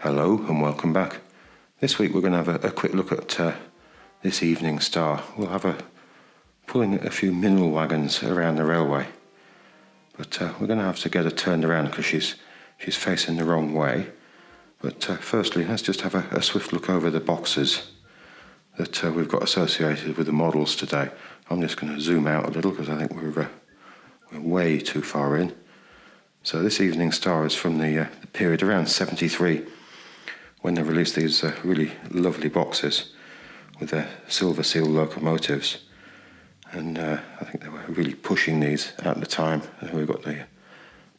Hello and welcome back. This week we're going to have a quick look at this Evening Star. We'll have pulling a few mineral wagons around the railway, but we're going to have to get her turned around because she's facing the wrong way. But firstly, let's just have a swift look over the boxes that we've got associated with the models today. I'm just going to zoom out a little because I think we're way too far in. So this Evening Star is from the period around 73, when they released these really lovely boxes with their silver seal locomotives. And I think they were really pushing these at the time. We've got the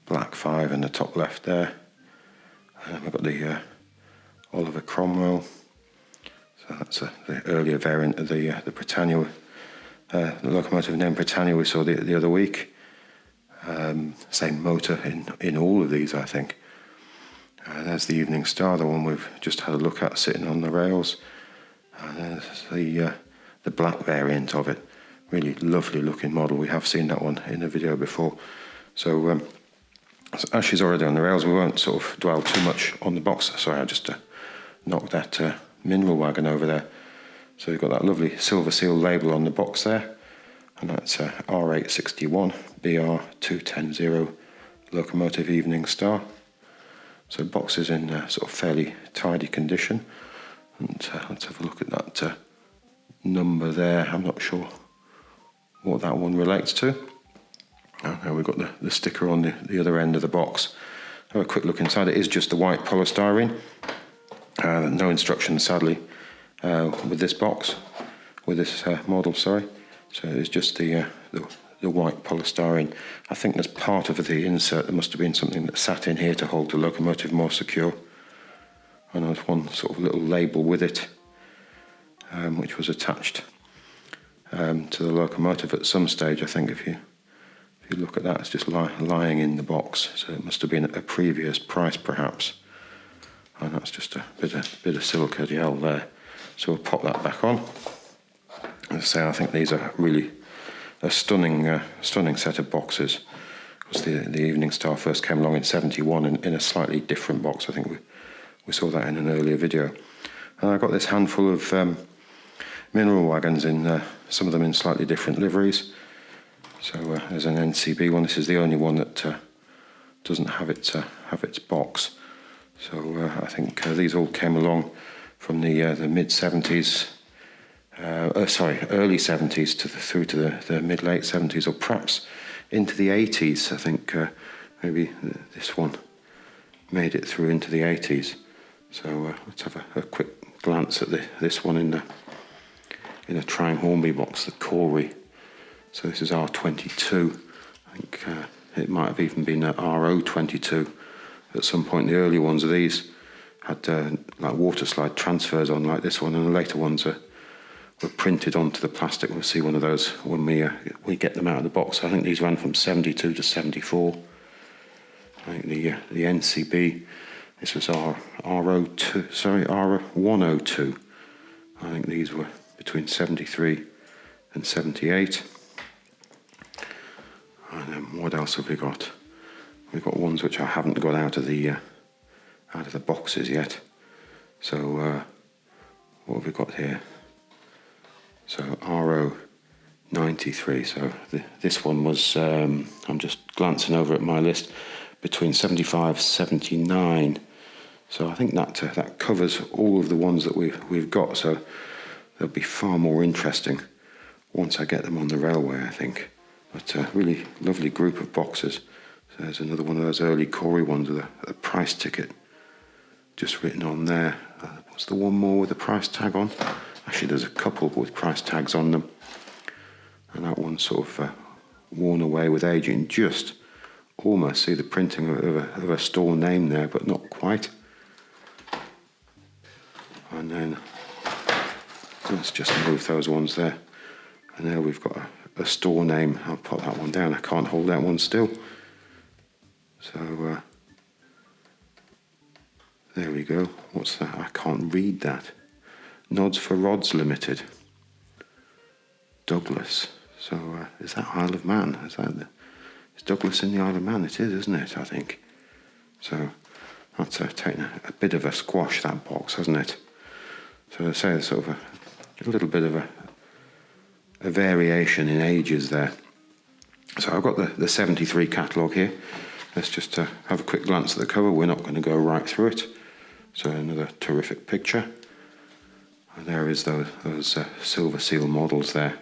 Black 5 in the top left there. And we've got the Oliver Cromwell. So that's the earlier variant of the Britannia, the locomotive named Britannia we saw the other week. Same motor in all of these, I think. There's the Evening Star, the one we've just had a look at sitting on the rails. There's the black variant of it. Really lovely looking model. We have seen that one in a video before. So as she's already on the rails, we won't sort of dwell too much on the box. Sorry, I just knocked that mineral wagon over there. So you've got that lovely silver seal label on the box there. And that's R.861 B.R 210 Locomotive Evening Star. So box is in sort of fairly tidy condition. And let's have a look at that number there. I'm not sure what that one relates to. Now we've got the sticker on the other end of the box. Have a quick look inside. It is just the white polystyrene. No instructions, sadly, with this box, with this model, sorry. So it's just the white polystyrene. I think there's part of the insert, there must have been something that sat in here to hold the locomotive more secure. And there's one sort of little label with it, which was attached to the locomotive at some stage. I think if you look at that, it's just lying in the box. So it must have been at a previous price, perhaps. And that's just a bit of silica gel there. So we'll pop that back on. As I say, I think these are really a stunning set of boxes. Because the Evening Star first came along in 71 in a slightly different box. I think we saw that in an earlier video. And I got this handful of mineral wagons in some of them in slightly different liveries. So there's an NCB one. This is the only one that doesn't have its box. So I think these all came along from the mid 70s. Early 70s through to the mid-late 70s, or perhaps into the 80s. I think maybe this one made it through into the 80s. So let's have a quick glance at this one in a Trying Hornby box, the Corey. So this is R22. I think it might have even been RO22 at some point. The early ones of these had like water slide transfers on, like this one, and the later ones were printed onto the plastic. We'll see one of those when we get them out of the box. I think these ran from 72 to 74. I think the NCB, this was R102. I think these were between 73 and 78. And then what else have we got? We've got ones which I haven't got out of the boxes yet. So what have we got here? So RO93, so this one was, I'm just glancing over at my list, between 75 79. So I think that covers all of the ones that we've got, so they'll be far more interesting once I get them on the railway, I think. But a really lovely group of boxes. So there's another one of those early Corey ones with a price ticket just written on there. What's the one more with the price tag on? Actually, there's a couple with price tags on them. And that one's sort of worn away with age. You can just almost see the printing of a store name there, but not quite. And then let's just move those ones there. And there we've got a store name. I'll put that one down. I can't hold that one still. So there we go. What's that? I can't read that. Nods for Rods Limited. Douglas. So is that Isle of Man? Is Douglas in the Isle of Man? It is, isn't it? I think. So That's taken a bit of a squash, that box, hasn't it? So I say, sort of a little bit of a variation in ages there. So I've got the 73 catalogue here. Let's just have a quick glance at the cover. We're not going to go right through it. So another terrific picture. And there is those silver seal models there.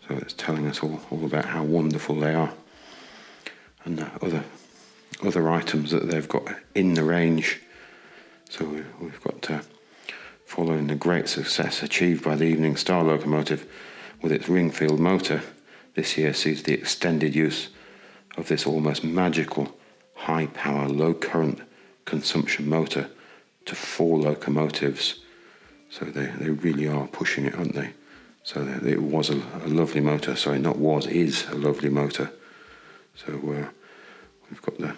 So it's telling us all about how wonderful they are. And other items that they've got in the range. So we've got, following the great success achieved by the Evening Star locomotive with its Ringfield motor, this year sees the extended use of this almost magical high-power, low-current consumption motor to 4 locomotives. So they really are pushing it, aren't they? So it was a lovely motor. Sorry, not was, is a lovely motor. So we've got the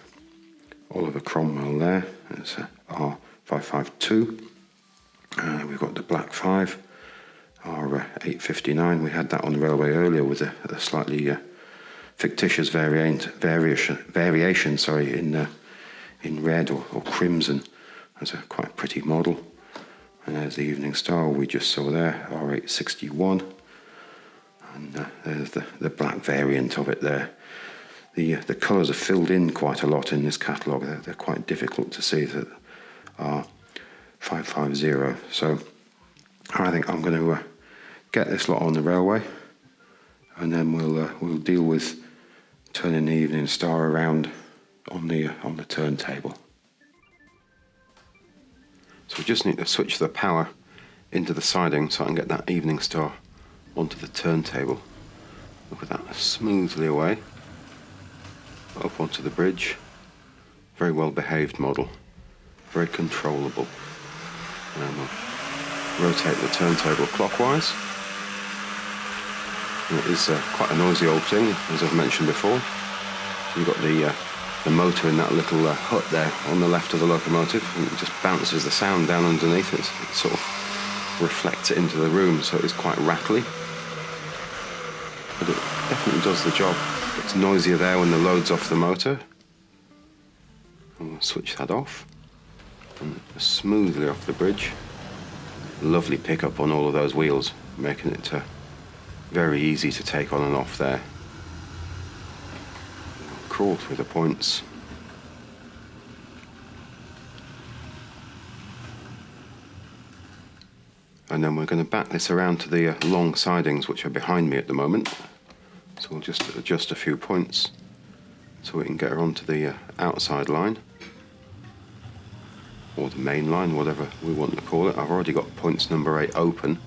Oliver Cromwell there. It's R.552. We've got the Black 5, R.859. We had that on the railway earlier with a slightly fictitious variation, in red or crimson. That's a quite pretty model. And there's the Evening Star we just saw there, R.861. And there's the black variant of it there. The colours are filled in quite a lot in this catalogue. They're quite difficult to see. That R550. So I think I'm going to get this lot on the railway, and then we'll deal with turning the Evening Star around on the turntable. So we just need to switch the power into the siding so I can get that Evening Star onto the turntable. Look at that, smoothly away, up onto the bridge. Very well behaved model, very controllable. And we'll rotate the turntable clockwise. And it is quite a noisy old thing, as I've mentioned before. You've got the motor in that little hut there on the left of the locomotive, and it just bounces the sound down underneath it. It sort of reflects it into the room, so it's quite rattly. But it definitely does the job. It's noisier there when the load's off the motor. And we'll switch that off. And smoothly off the bridge. Lovely pickup on all of those wheels, making it very easy to take on and off there. Crawl through the points. And then we're going to back this around to the long sidings, which are behind me at the moment. So we'll just adjust a few points so we can get her onto the outside line, or the main line, whatever we want to call it. I've already got points number 8 open.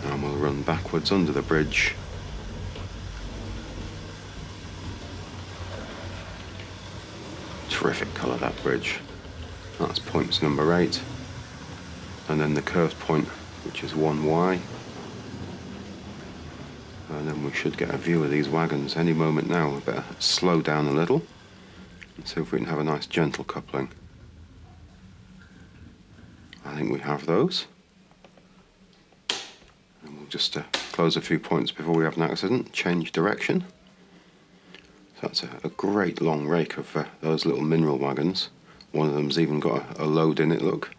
And we'll run backwards under the bridge. Terrific colour, that bridge. That's points number 8. And then the curved point, which is 1Y. And then we should get a view of these wagons any moment now. We better slow down a little and see if we can have a nice gentle coupling. I think we have those. And we'll just close a few points before we have an accident, change direction. So that's a great long rake of those little mineral wagons. One of them's even got a load in it, look.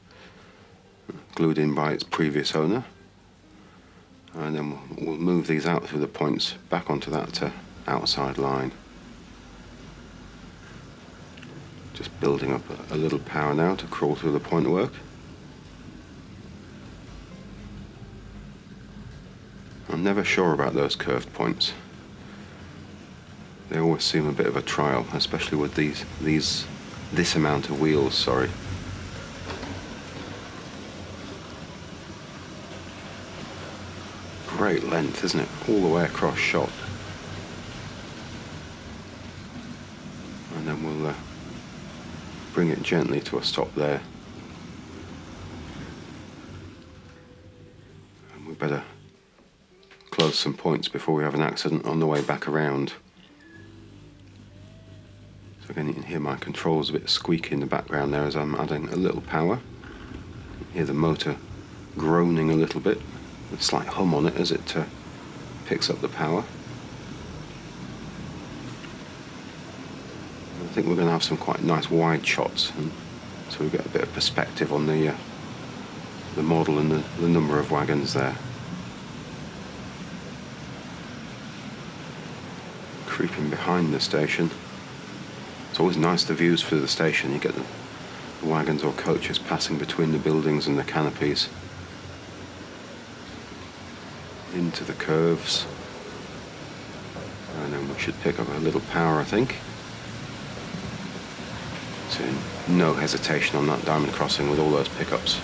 Glued in by its previous owner. And then we'll move these out through the points back onto that outside line. Just building up a little power now to crawl through the point work. I'm never sure about those curved points. They always seem a bit of a trial, especially with this amount of wheels, sorry. Great length, isn't it? All the way across shot. And then we'll bring it gently to a stop there. And we better close some points before we have an accident on the way back around. So again, you can hear my controls a bit squeaky in the background there as I'm adding a little power. You can hear the motor groaning a little bit. A slight hum on it as it picks up the power. think we're going to have some quite nice wide shots, and so we get a bit of perspective on the model and the number of wagons there. Creeping behind the station. It's always nice, the views through the station. You get the wagons or coaches passing between the buildings and the canopies into the curves, and then we should pick up a little power, I think. So no hesitation on that diamond crossing with all those pickups.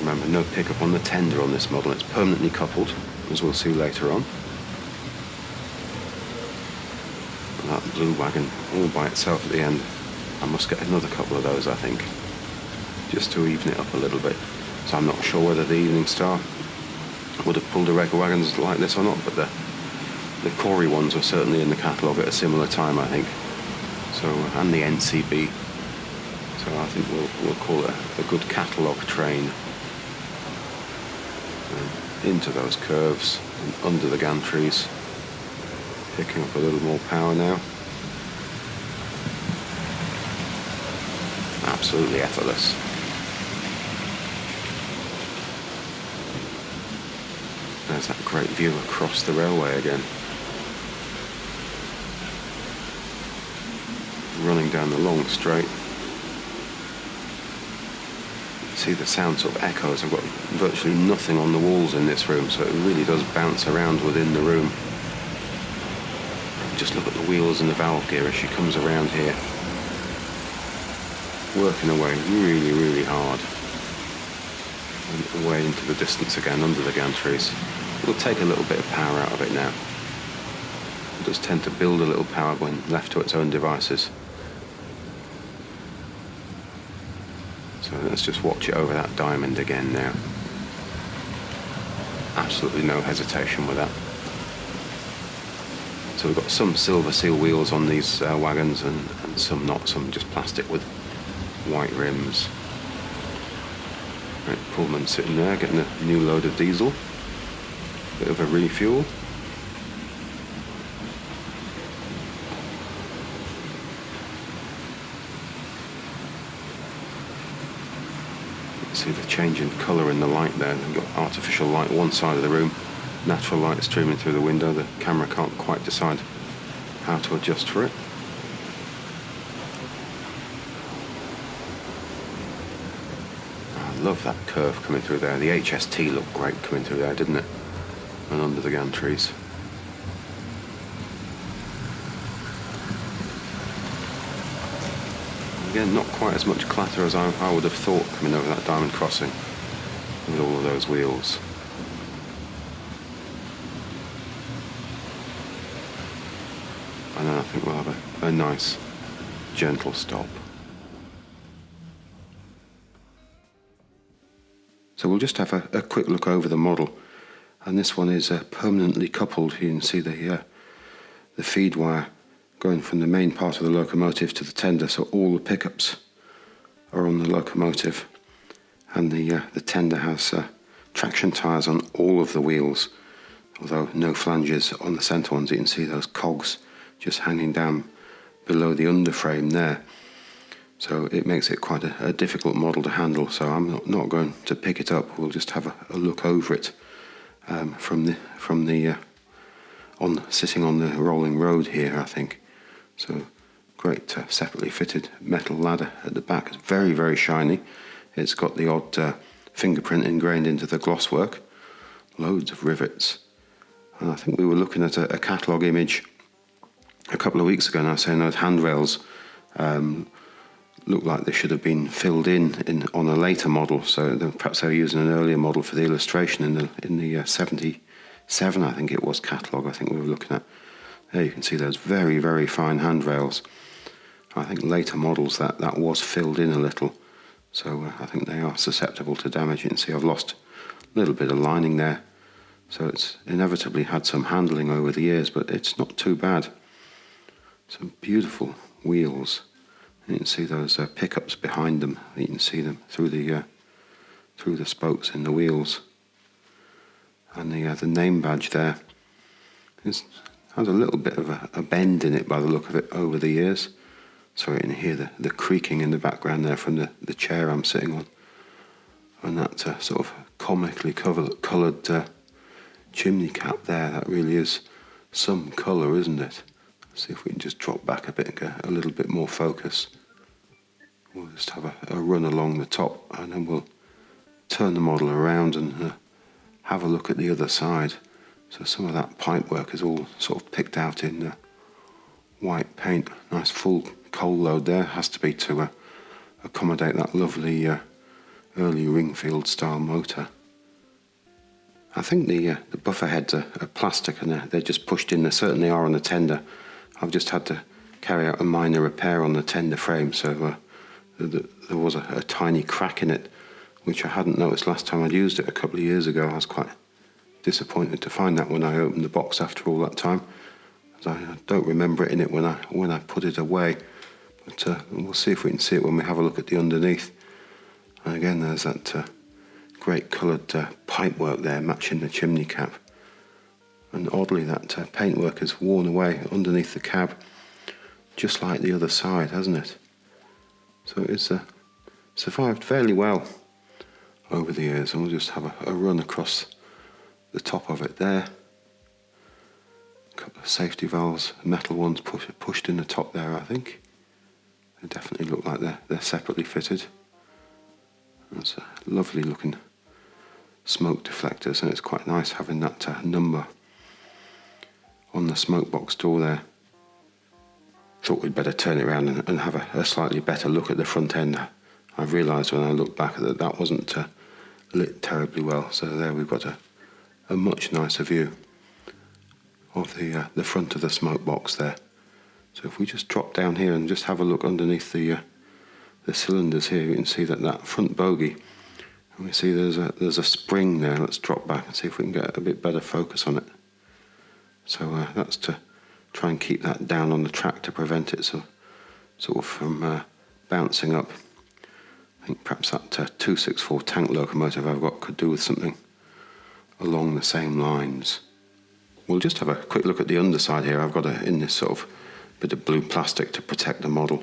Remember, no pickup on the tender on this model. It's permanently coupled, as we'll see later on. And that blue wagon all by itself at the end. I must get another couple of those, I think, just to even it up a little bit. So I'm not sure whether the Evening Star would have pulled a wreck of wagons like this or not, but the Corey ones were certainly in the catalogue at a similar time, I think. So, and the NCB. So I think we'll call it a good catalogue train. Into those curves and under the gantries. Picking up a little more power now. Absolutely effortless. There's that great view across the railway again. Running down the long straight. See the sound sort of echoes. I've got virtually nothing on the walls in this room, so it really does bounce around within the room. Just look at the wheels and the valve gear as she comes around here. Working away really, really hard. And away into the distance again, under the gantries. It'll take a little bit of power out of it now. It does tend to build a little power when left to its own devices. So let's just watch it over that diamond again now. Absolutely no hesitation with that. So we've got some silver seal wheels on these wagons and some not, some just plastic with white rims. Right, Pullman sitting there getting a new load of diesel. Bit of a refuel. See the change in colour in the light there. We've got artificial light one side of the room, natural light streaming through the window. The camera can't quite decide how to adjust for it. I love that curve coming through there. The HST looked great coming through there, didn't it? And under the gantries. Again, not quite as much clatter as I would have thought coming over that diamond crossing with all of those wheels. And then I think we'll have a nice, gentle stop. So we'll just have a quick look over the model. And this one is permanently coupled. You can see the feed wire going from the main part of the locomotive to the tender, so all the pickups are on the locomotive, and the tender has traction tyres on all of the wheels, although no flanges on the centre ones. You can see those cogs just hanging down below the underframe there, so it makes it quite a difficult model to handle. So I'm not going to pick it up. We'll just have a look over it sitting on the rolling road here, I think. So great separately fitted metal ladder at the back. It's very, very shiny. It's got the odd fingerprint ingrained into the glosswork. Loads of rivets. And I think we were looking at a catalogue image a couple of weeks ago now, saying those handrails look like they should have been filled in on a later model. So perhaps they were using an earlier model for the illustration in the 77, I think it was, catalogue I think we were looking at. There you can see those very, very fine handrails. I think later models that was filled in a little, so I think they are susceptible to damage. You can see I've lost a little bit of lining there, so it's inevitably had some handling over the years, but it's not too bad. Some beautiful wheels. You can see those pickups behind them. You can see them through the spokes in the wheels, and the name badge there is, has a little bit of a bend in it by the look of it over the years. So you can hear the creaking in the background there from the chair I'm sitting on. And that sort of comically coloured chimney cap there, that really is some colour, isn't it? Let's see if we can just drop back a bit and get a little bit more focus. We'll just have a run along the top, and then we'll turn the model around and have a look at the other side. So some of that pipework is all sort of picked out in white paint. Nice full coal load there, has to be to accommodate that lovely early Ringfield style motor. I think the buffer heads are plastic and they're just pushed in. They certainly are on the tender. I've just had to carry out a minor repair on the tender frame, so there was a tiny crack in it, which I hadn't noticed last time I'd used it a couple of years ago. I was quite disappointed to find that when I opened the box after all that time, as I don't remember it in it when I put it away. But we'll see if we can see it when we have a look at the underneath. And again, there's that great coloured pipework there matching the chimney cap. And oddly, that paintwork has worn away underneath the cab, just like the other side, hasn't it? So it's survived fairly well over the years. And we'll just have a run across the top of it there. A couple of safety valves, metal ones pushed in the top there, I think. They definitely look like they're separately fitted. That's a lovely looking smoke deflectors, and it's quite nice having that number on the smoke box door there. Thought we'd better turn it around and have a slightly better look at the front end. I've realised when I look back that wasn't lit terribly well, so there we've got a much nicer view of the front of the smoke box there. So if we just drop down here and just have a look underneath the cylinders here, you can see that front bogie, and we see there's a spring there. Let's drop back and see if we can get a bit better focus on it. So that's to try and keep that down on the track to prevent it sort of from bouncing up. I think perhaps that 264 tank locomotive I've got could do with something along the same lines. We'll just have a quick look at the underside here. I've got in this sort of bit of blue plastic to protect the model,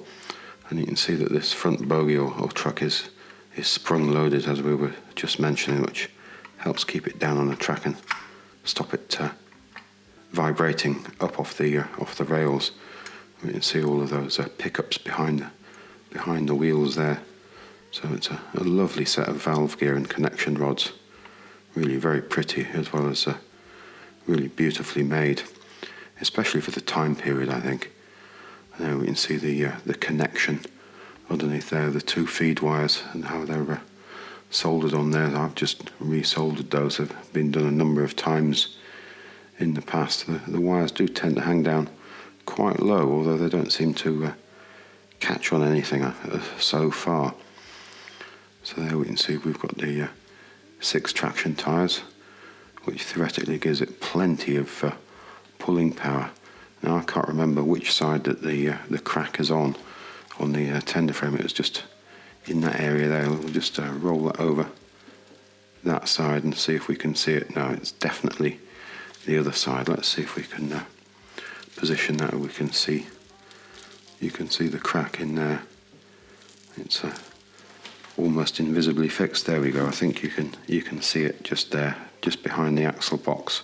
and you can see that this front bogie or truck is sprung loaded, as we were just mentioning, which helps keep it down on the track and stop it vibrating up off the rails. You can see all of those pickups behind the wheels there. So it's a lovely set of valve gear and connection rods. Really very pretty, as well as really beautifully made, especially for the time period, I think. And there we can see the connection underneath there, the two feed wires, and how they're soldered on there. I've just resoldered those. Have been done a number of times in the past. The wires do tend to hang down quite low, although they don't seem to catch on anything so far. So there we can see we've got the 6 traction tyres, which theoretically gives it plenty of pulling power. Now I can't remember which side that the crack is on the tender frame. It was just in that area there. We'll just roll that over that side and see if we can see it. No, it's definitely the other side. Let's see if we can position that. You can see the crack in there. It's almost invisibly fixed. There we go. I think you can see it just there, just behind the axle box.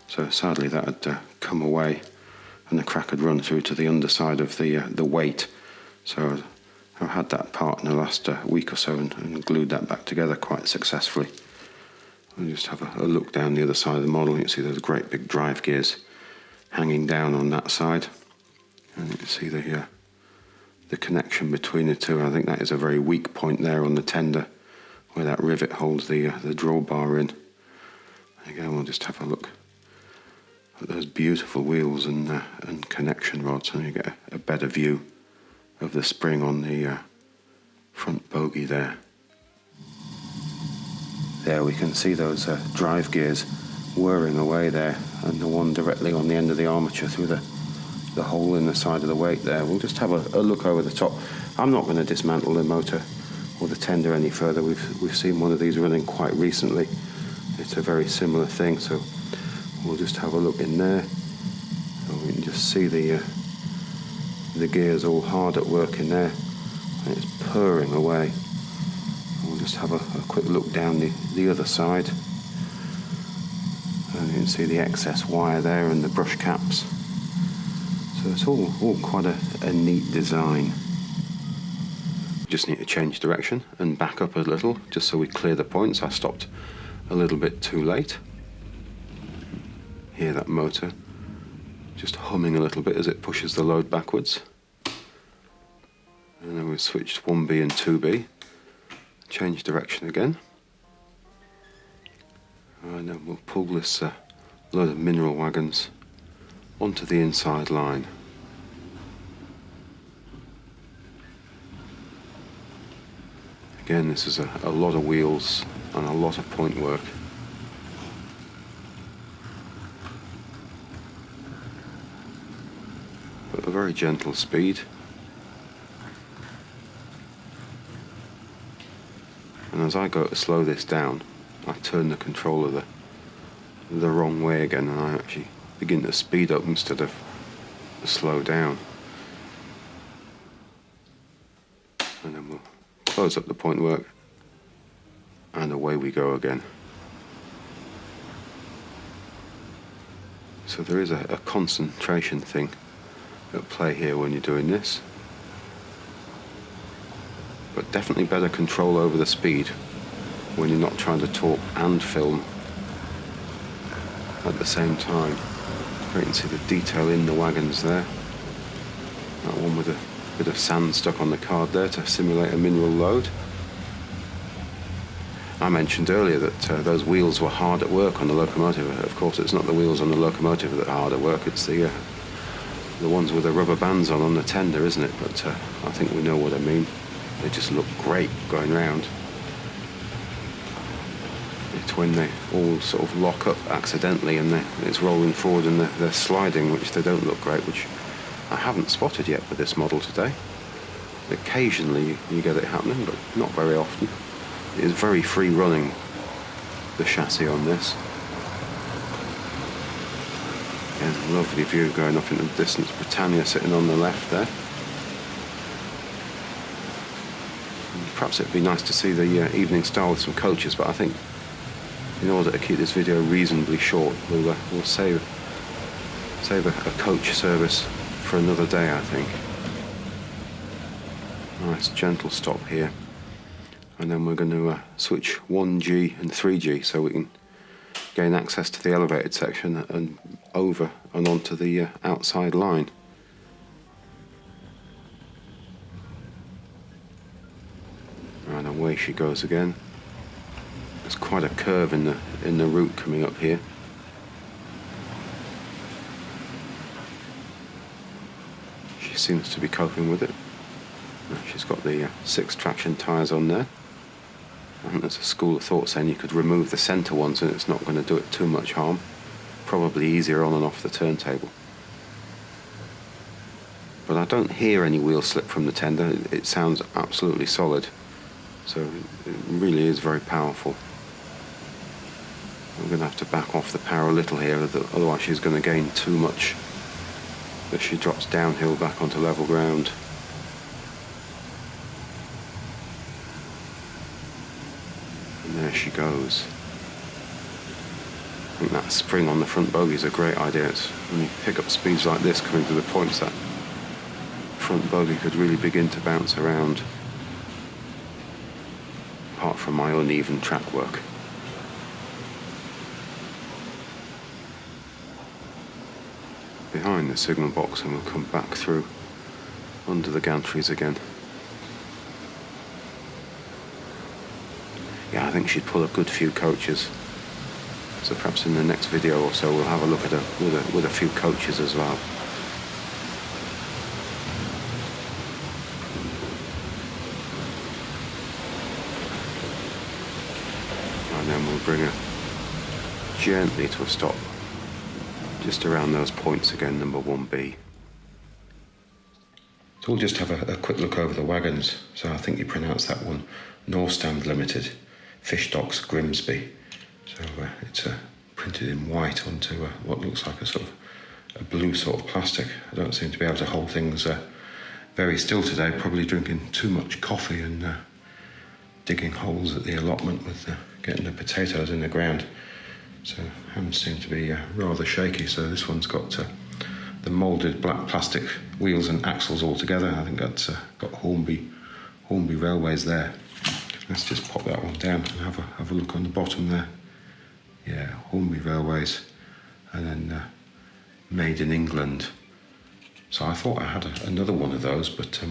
So sadly that had come away, and the crack had run through to the underside of the weight. So I've had that part in the last week or so and glued that back together quite successfully. We'll just have a look down the other side of the model. You can see those great big drive gears hanging down on that side, and you can see the connection between the two. I think that is a very weak point there on the tender, where that rivet holds the drawbar in. Again, we'll just have a look at those beautiful wheels and connection rods, and you get a better view of the spring on the front bogie there. There we can see those drive gears whirring away there, and the one directly on the end of the armature through the hole in the side of the weight there. We'll just have a look over the top. I'm not going to dismantle the motor or the tender any further. We've seen one of these running quite recently. It's a very similar thing, so we'll just have a look in there. just see the gears all hard at work in there, and it's purring away. We'll just have a quick look down the other side, and you can see the excess wire there and the brush caps. So it's all quite a neat design. Just need to change direction and back up a little just so we clear the points. I stopped a little bit too late. Hear that motor just humming a little bit as it pushes the load backwards. And then we've switched 1B and 2B. Change direction again. And then we'll pull this load of mineral wagons onto the inside line. Again, this is a lot of wheels and a lot of point work. At a very gentle speed. And as I go to slow this down, I turn the controller the wrong way again, and I actually begin to speed up instead of slow down. And then we'll close up the point work, and away we go again. So there is a concentration thing at play here when you're doing this, but definitely better control over the speed when you're not trying to talk and film at the same time. You can see the detail in the wagons there. That one with a bit of sand stuck on the card there to simulate a mineral load. I mentioned earlier that those wheels were hard at work on the locomotive. Of course, it's not the wheels on the locomotive that are hard at work, it's the ones with the rubber bands on the tender, isn't it? But I think we know what I mean. They just look great going round. It's when they all sort of lock up accidentally and it's rolling forward and they're sliding, which they don't look great, which I haven't spotted yet with this model today. Occasionally you get it happening, but not very often. It is very free running, the chassis on this. Again, lovely view going off into the distance. Britannia sitting on the left there. And perhaps it'd be nice to see the Evening Star with some coaches, but I think in order to keep this video reasonably short, we'll save a coach service for another day, I think. Nice gentle stop here, and then we're going to switch 1G and 3G so we can gain access to the elevated section and over and onto the outside line. And away she goes again. There's quite a curve in the route coming up here. She seems to be coping with it. She's got the 6 traction tyres on there. I think there's a school of thought saying you could remove the centre ones and it's not going to do it too much harm. Probably easier on and off the turntable. But I don't hear any wheel slip from the tender. It sounds absolutely solid. So it really is very powerful. I'm going to have to back off the power a little here, otherwise she's going to gain too much as she drops downhill back onto level ground. And there she goes. I think that spring on the front bogie is a great idea. It's when you pick up speeds like this coming to the points, that front bogie could really begin to bounce around, apart from my uneven track work. Behind the signal box, and we'll come back through under the gantries again. Yeah, I think she'd pull a good few coaches. So perhaps in the next video or so we'll have a look at her with a few coaches as well. And then we'll bring her gently to a stop just around those points again, number 1B. So we'll just have a quick look over the wagons. So I think you pronounce that one Northstand Limited, Fish Docks Grimsby. So it's printed in white onto what looks like a sort of a blue sort of plastic. I don't seem to be able to hold things very still today, probably drinking too much coffee and digging holes at the allotment with getting the potatoes in the ground. So hands seem to be rather shaky. So this one's got the moulded black plastic wheels and axles all together. I think that's got Hornby Railways there. Let's just pop that one down and have a look on the bottom there. Yeah, Hornby Railways, and then made in England. So I thought I had another one of those, but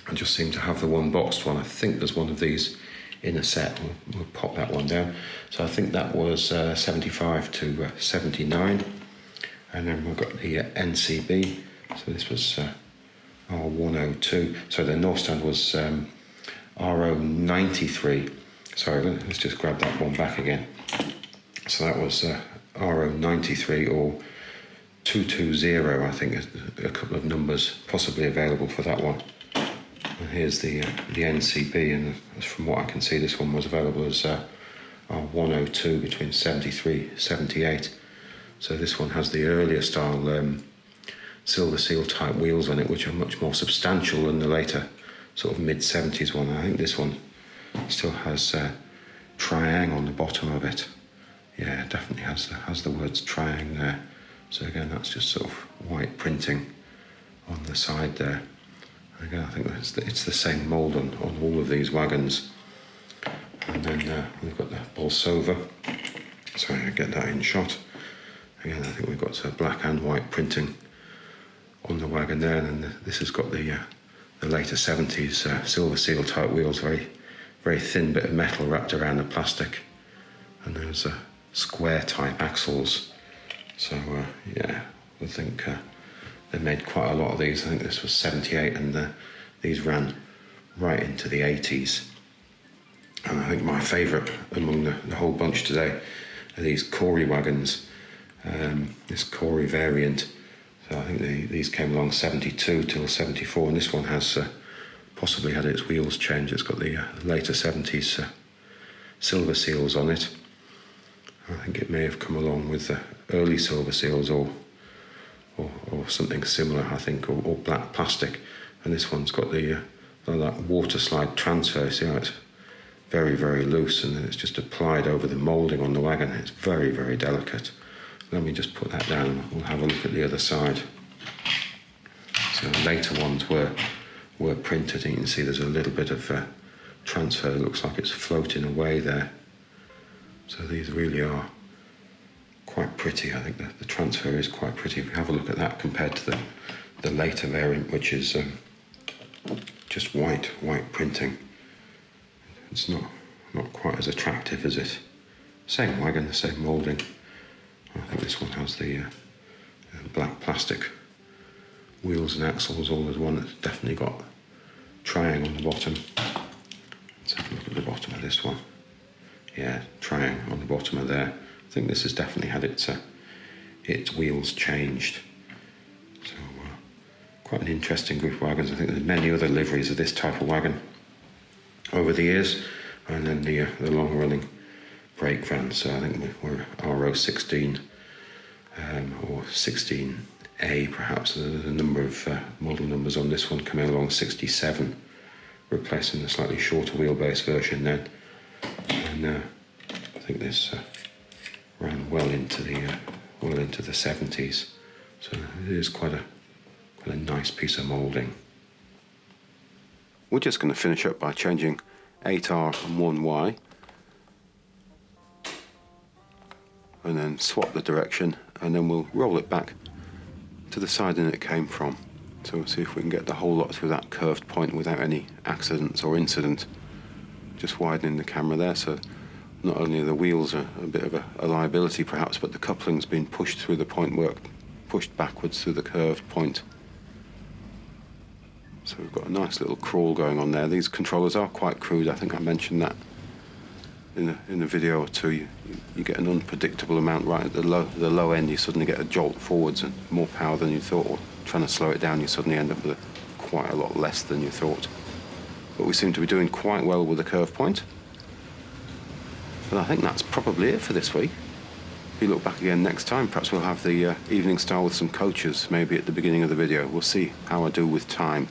I just seem to have the one boxed one. I think there's one of these in a set. We'll pop that one down. So I think that was 75 to 79. And then we've got the NCB. So this was R102. So the North Stand was R093. Sorry, let's just grab that one back again. So that was R093 or 220, I think, a couple of numbers possibly available for that one. And here's the NCB, and from what I can see, this one was available as R102 between 73 78. So this one has the earlier style silver seal type wheels on it, which are much more substantial than the later sort of mid-70s one. I think this one still has Triang on the bottom of it. Yeah, it definitely has the words Triang there. So again, that's just sort of white printing on the side there. And again, I think it's the same mould on all of these wagons. And then we've got the Bolsova. Sorry, I get that in shot. Again, I think we've got black and white printing on the wagon there. And then this has got the later 70s silver seal type wheels, very, very thin bit of metal wrapped around the plastic. And there's square type axles. So yeah, I think they made quite a lot of these. I think this was 78, and these ran right into the 80s. And I think my favourite among the whole bunch today are these Corey wagons, this Corey variant. So I think these came along 72 till 74, and this one has possibly had its wheels changed. It's got the later 70s silver seals on it. I think it may have come along with the early silver seals or something similar, I think, or black plastic. And this one's got the like water slide transfer. See how it's very, very loose, and then it's just applied over the moulding on the wagon. It's very, very delicate. Let me just put that down and we'll have a look at the other side. So the later ones were printed, and you can see there's a little bit of transfer. It looks like it's floating away there. So these really are quite pretty. I think the transfer is quite pretty. If we have a look at that compared to the later variant, which is just white printing. It's not quite as attractive as it. Same wagon, the same moulding. I think this one has the black plastic wheels and axles all as one. That's definitely got Triang on the bottom. Let's have a look at the bottom of this one. Yeah, Triang on the bottom of there. I think this has definitely had its wheels changed. So quite an interesting group of wagons. I think there's many other liveries of this type of wagon over the years, and then the long-running brake van. So I think we're R016 or 16A perhaps. There's a number of model numbers on this one coming along. 67, replacing the slightly shorter wheelbase version then. And I think this ran well into the 70s. So it is quite a nice piece of moulding. We're just going to finish up by changing 8R and 1Y, and then swap the direction, and then we'll roll it back to the siding it came from. So we'll see if we can get the whole lot through that curved point without any accidents or incident. Just widening the camera there, so not only are the wheels a bit of a liability perhaps, but the coupling's been pushed through the point work, pushed backwards through the curved point. So we've got a nice little crawl going on there. These controllers are quite crude. I think I mentioned that in a video or two. You get an unpredictable amount right at the low end. You suddenly get a jolt forwards and more power than you thought, or trying to slow it down, you suddenly end up with quite a lot less than you thought. But we seem to be doing quite well with the curve point. And I think that's probably it for this week. If you look back again next time, perhaps we'll have the Evening Star with some coaches, maybe at the beginning of the video. We'll see how I do with time.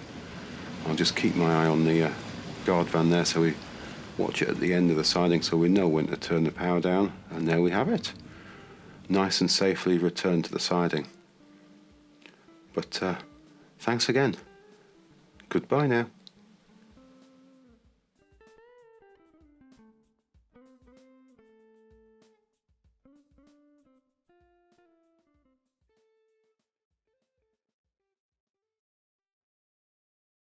I'll just keep my eye on the guard van there, so we watch it at the end of the siding so we know when to turn the power down. And there we have it. Nice and safely returned to the siding. But thanks again. Goodbye now.